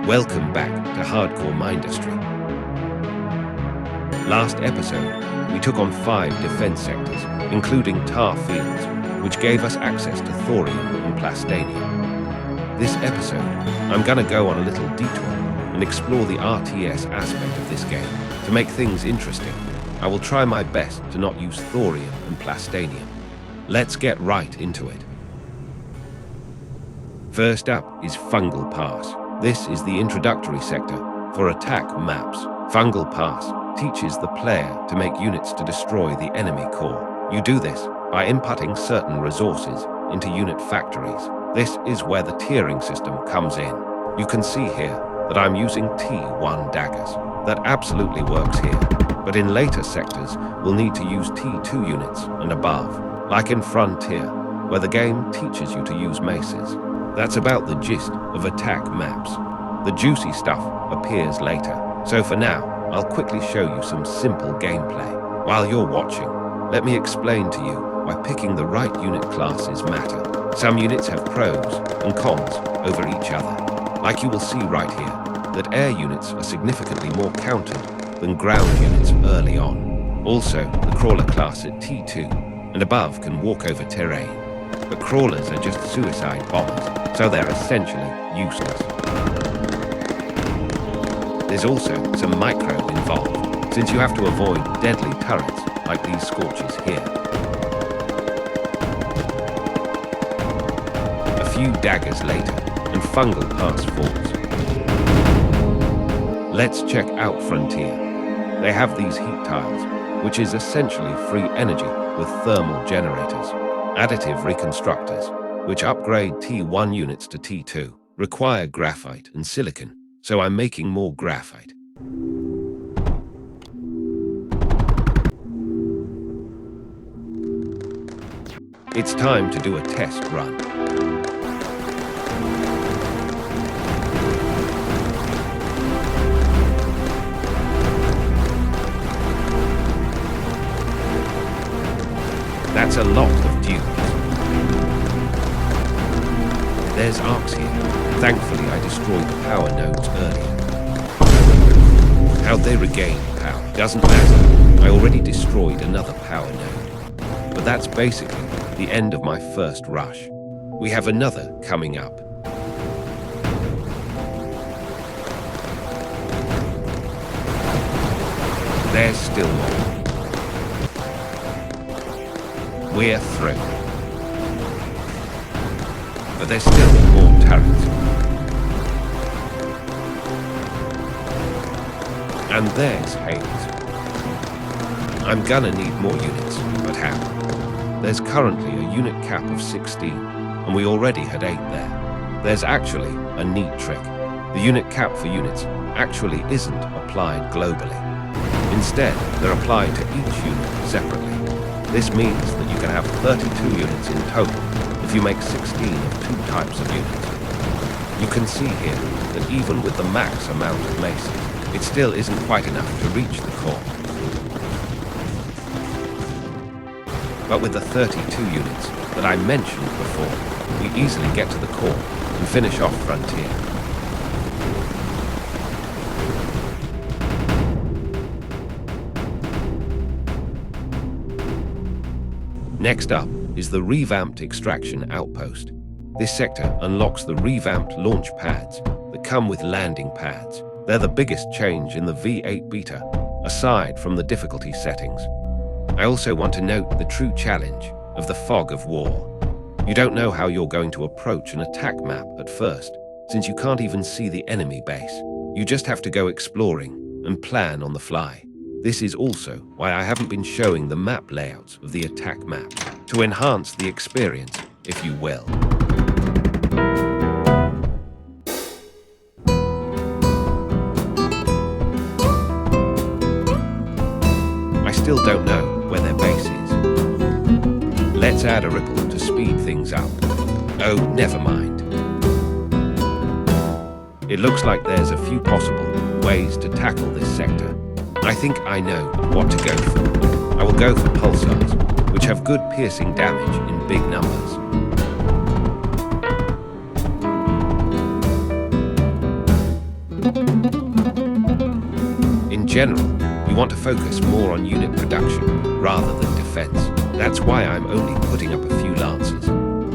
Welcome back to Hardcore Mindustry. Last episode, we took on 5 defense sectors, including tar fields, which gave us access to thorium and plastanium. This episode, I'm gonna go on a little detour and explore the RTS aspect of this game. To make things interesting, I will try my best to not use thorium and plastanium. Let's get right into it. First up is Fungal Pass. This is the introductory sector for attack maps. Fungal Pass teaches the player to make units to destroy the enemy core. You do this by inputting certain resources into unit factories. This is where the tiering system comes in. You can see here that I'm using T1 daggers. That absolutely works here, but in later sectors, we'll need to use T2 units and above, like in Frontier, where the game teaches you to use maces. That's about the gist of attack maps. The juicy stuff appears later, so for now, I'll quickly show you some simple gameplay. While you're watching, let me explain to you why picking the right unit classes matter. Some units have pros and cons over each other. Like you will see right here, that air units are significantly more countered than ground units early on. Also, the crawler class at T2 and above can walk over terrain. But crawlers are just suicide bombers, so they're essentially useless. There's also some micro involved, since you have to avoid deadly turrets like these scorches here. A few daggers later, and Fungal Pass falls. Let's check out Frontier. They have these heat tiles, which is essentially free energy with thermal generators. Additive reconstructors, which upgrade T1 units to T2, require graphite and silicon, so I'm making more graphite. It's time to do a test run. That's a lot of dunes. There's arcs here. Thankfully, I destroyed the power nodes earlier. How they regain power doesn't matter. I already destroyed another power node. But that's basically the end of my first rush. We have another coming up. There's still more. We're through. But there's still more turrets. And there's Hades. I'm gonna need more units, but how? There's currently a unit cap of 16, and we already had 8 there. There's actually a neat trick. The unit cap for units actually isn't applied globally. Instead, they're applied to each unit separately. This means that you can have 32 units in total if you make 16 of 2 types of units. You can see here that even with the max amount of maces, it still isn't quite enough to reach the core. But with the 32 units that I mentioned before, we easily get to the core and finish off Frontier. Next up is the revamped extraction outpost. This sector unlocks the revamped launch pads that come with landing pads. They're the biggest change in the V8 beta, aside from the difficulty settings. I also want to note the true challenge of the fog of war. You don't know how you're going to approach an attack map at first, since you can't even see the enemy base. You just have to go exploring and plan on the fly. This is also why I haven't been showing the map layouts of the attack map, to enhance the experience, if you will. I still don't know where their base is. Let's add a ripple to speed things up. Oh, never mind. It looks like there's a few possible ways to tackle this sector. I think I know what to go for. I will go for pulsars, which have good piercing damage in big numbers. general, you want to focus more on unit production rather than defense. That's why I'm only putting up a few lancers.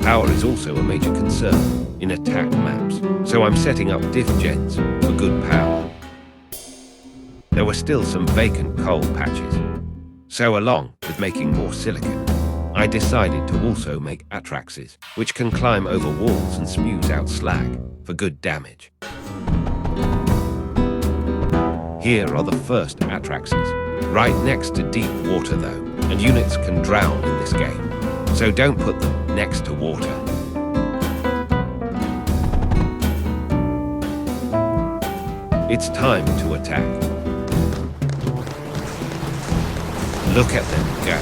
Power is also a major concern in attack maps, so I'm setting up diff gens for good power. There were still some vacant coal patches, so along with making more silicon, I decided to also make Atraxes, which can climb over walls and spews out slag for good damage. Here are the first Atraxes, right next to deep water though, and units can drown in this game, so don't put them next to water. It's time to attack. Look at them go.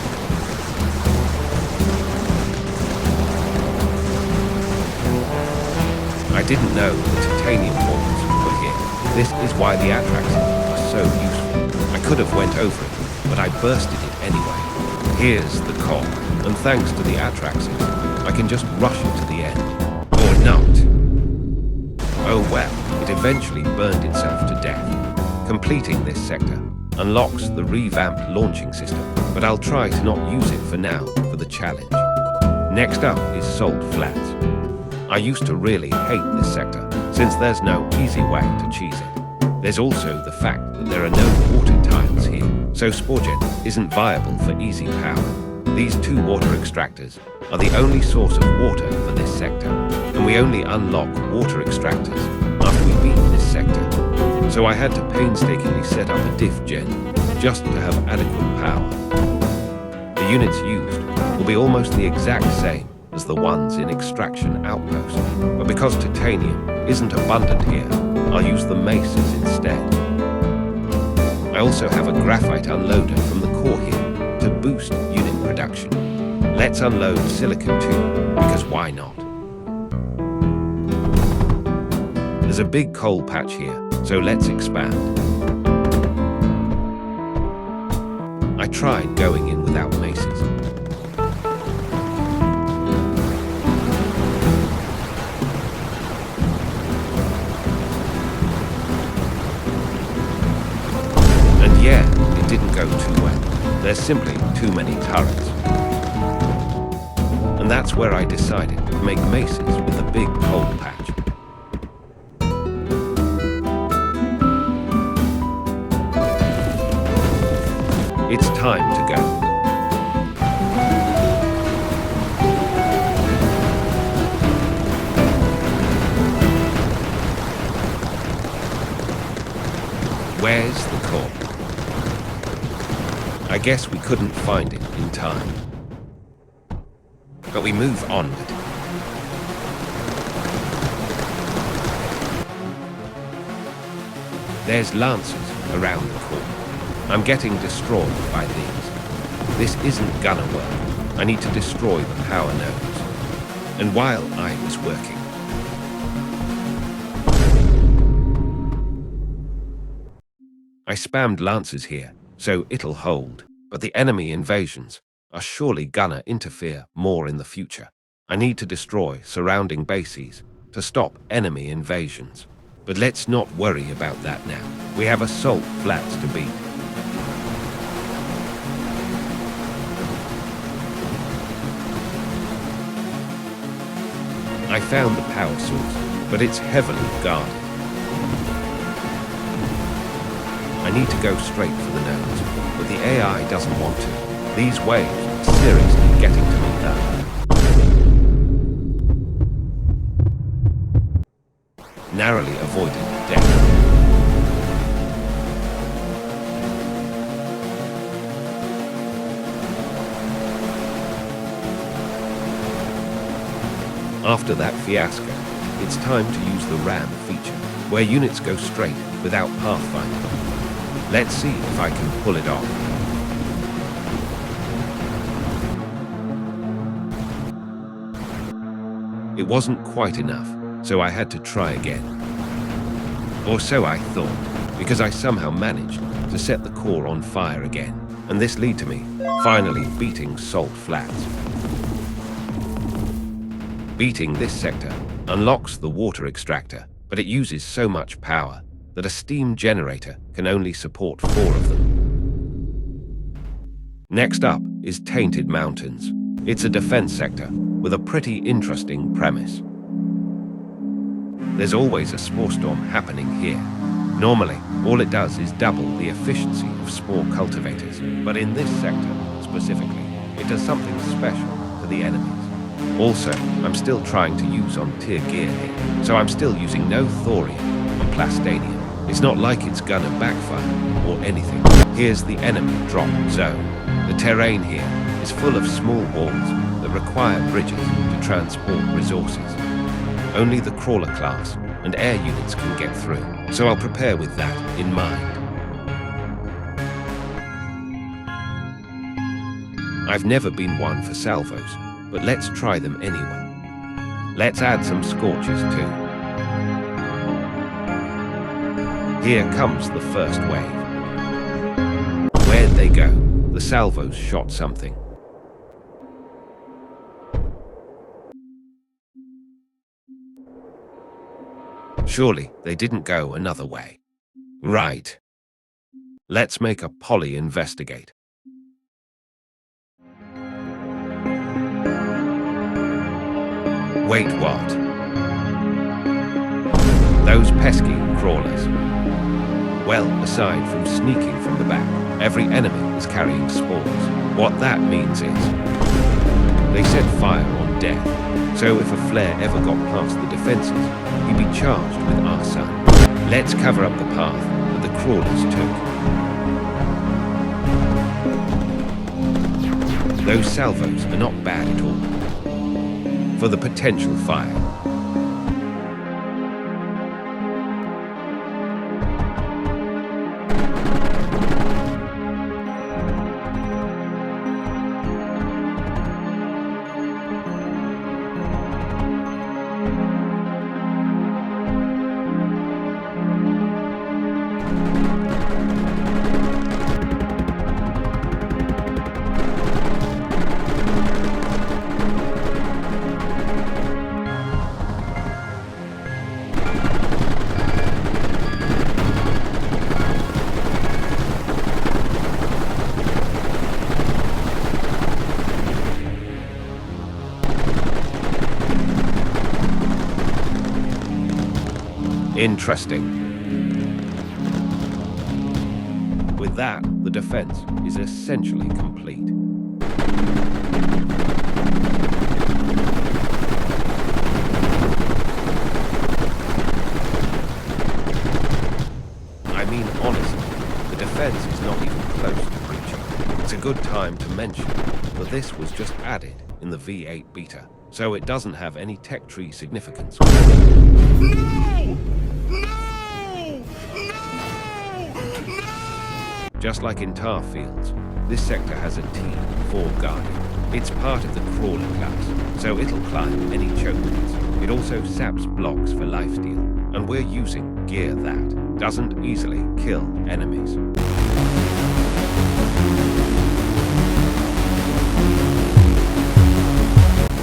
I didn't know the titanium walls were here. This is why the Atraxes are so useful. I could have went over it, but I bursted it anyway. Here's the core, and thanks to the Atraxes, I can just rush it to the end. Or not. Oh well, it eventually burned itself to death. Completing this sector unlocks the revamped launching system, but I'll try to not use it for now for the challenge. Next up is Salt Flats. I used to really hate this sector, since there's no easy way to cheese it. There's also the fact that there are no water tiles here, so Sporegen isn't viable for easy power. These two water extractors are the only source of water for this sector, and we only unlock water extractors after we beat this sector. So I had to painstakingly set up a diff gen just to have adequate power. The units used will be almost the exact same as the ones in Extraction Outpost, but because titanium isn't abundant here, I'll use the maces instead. I also have a graphite unloader from the core here to boost unit production. Let's unload silicon too, because why not? There's a big coal patch here, so let's expand. I tried going in without maces. And yeah, it didn't go too well. There's simply too many turrets. And that's where I decided to make maces with the big coal patch. It's time to go. Where's the core? I guess we couldn't find it in time. But we move onward. There's lancers around the core. I'm getting destroyed by these. This isn't gonna work. I need to destroy the power nodes. And while I was working, I spammed lancers here, so it'll hold. But the enemy invasions are surely gonna interfere more in the future. I need to destroy surrounding bases to stop enemy invasions. But let's not worry about that now. We have assault flats to beat. I found the power source, but it's heavily guarded. I need to go straight for the nodes, but the AI doesn't want to. These waves are seriously getting to me though. Narrowly avoided death. After that fiasco, it's time to use the RAM feature, where units go straight without pathfinding. Let's see if I can pull it off. It wasn't quite enough, so I had to try again. Or so I thought, because I somehow managed to set the core on fire again, and this led to me finally beating Salt Flats. Beating this sector unlocks the water extractor, but it uses so much power that a steam generator can only support 4 of them. Next up is Tainted Mountains. It's a defense sector with a pretty interesting premise. There's always a spore storm happening here. Normally, all it does is double the efficiency of spore cultivators, but in this sector specifically, it does something special for the enemies. Also, I'm still trying to use on-tier gear here, so I'm still using no thorium and plastanium. It's not like it's gonna backfire or anything. Here's the enemy drop zone. The terrain here is full of small walls that require bridges to transport resources. Only the crawler class and air units can get through, so I'll prepare with that in mind. I've never been one for salvos, but let's try them anyway. Let's add some scorches too. Here comes the first wave. Where'd they go? The salvos shot something. Surely they didn't go another way. Right. Let's make a poly investigate. Wait, what? Those pesky crawlers. Well, aside from sneaking from the back, every enemy is carrying spores. What that means is, they set fire on death, so if a flare ever got past the defenses, he'd be charged with arson. Let's cover up the path that the crawlers took. Those salvos are not bad at all for the potential fire. Interesting. With that, the defense is essentially complete. I mean, honestly, the defense is not even close to breaching. It's a good time to mention that this was just added in the V8 beta, so it doesn't have any tech tree significance. No! Just like in tar fields, this sector has a team for guarding. It's part of the crawler class, so it'll climb any choke points. It also saps blocks for lifesteal, and we're using gear that doesn't easily kill enemies.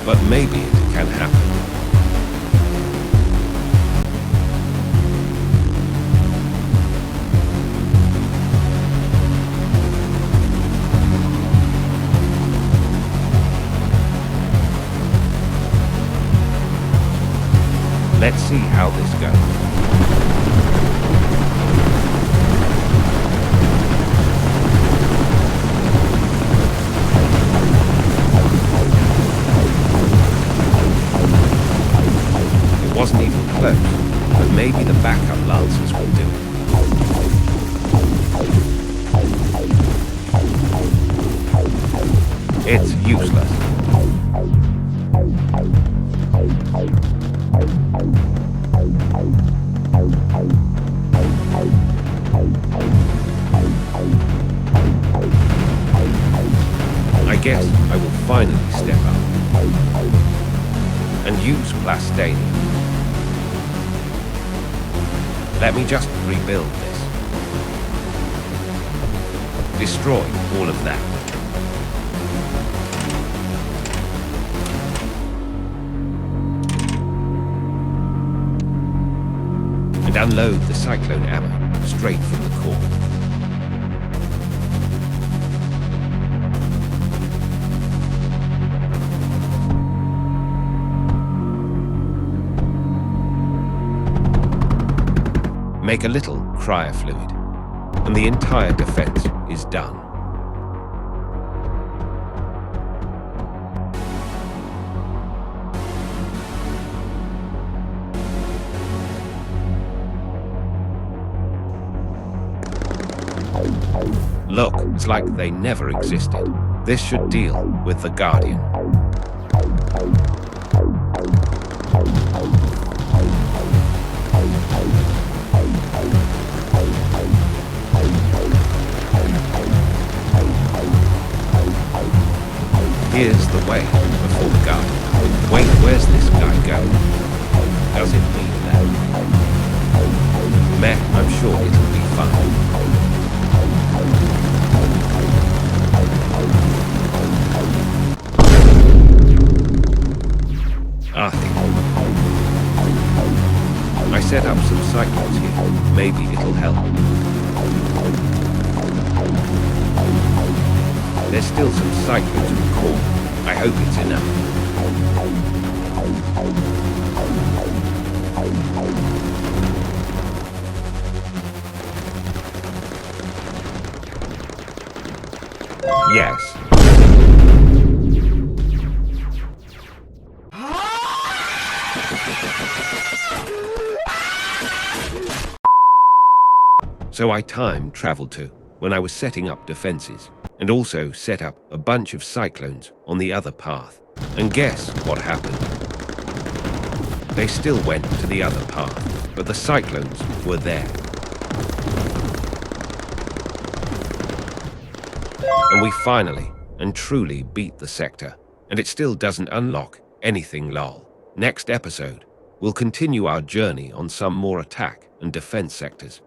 But maybe it can happen. Let's see how this goes. It wasn't even close, but maybe the backup lancers will do it. It's useless. I guess I will finally step up and use plastanium. Let me just rebuild this. Destroy all of that. And and unload the cyclone ammo straight from the core. Make a little cryo fluid, and the entire defense is done. Look, it's like they never existed. This should deal with the Guardian. Here's the way before the Guardian. Wait, where's this guy going? Does it mean that? Meh, I'm sure it'll be fun. I set up some cyclones here. Maybe it'll help. There's still some cyclones in the core. I hope it's enough. Yes. So I time traveled to when I was setting up defenses, and also set up a bunch of cyclones on the other path. And guess what happened? They still went to the other path, but the cyclones were there. And we finally and truly beat the sector, and it still doesn't unlock anything lol. Next episode, we'll continue our journey on some more attack and defense sectors.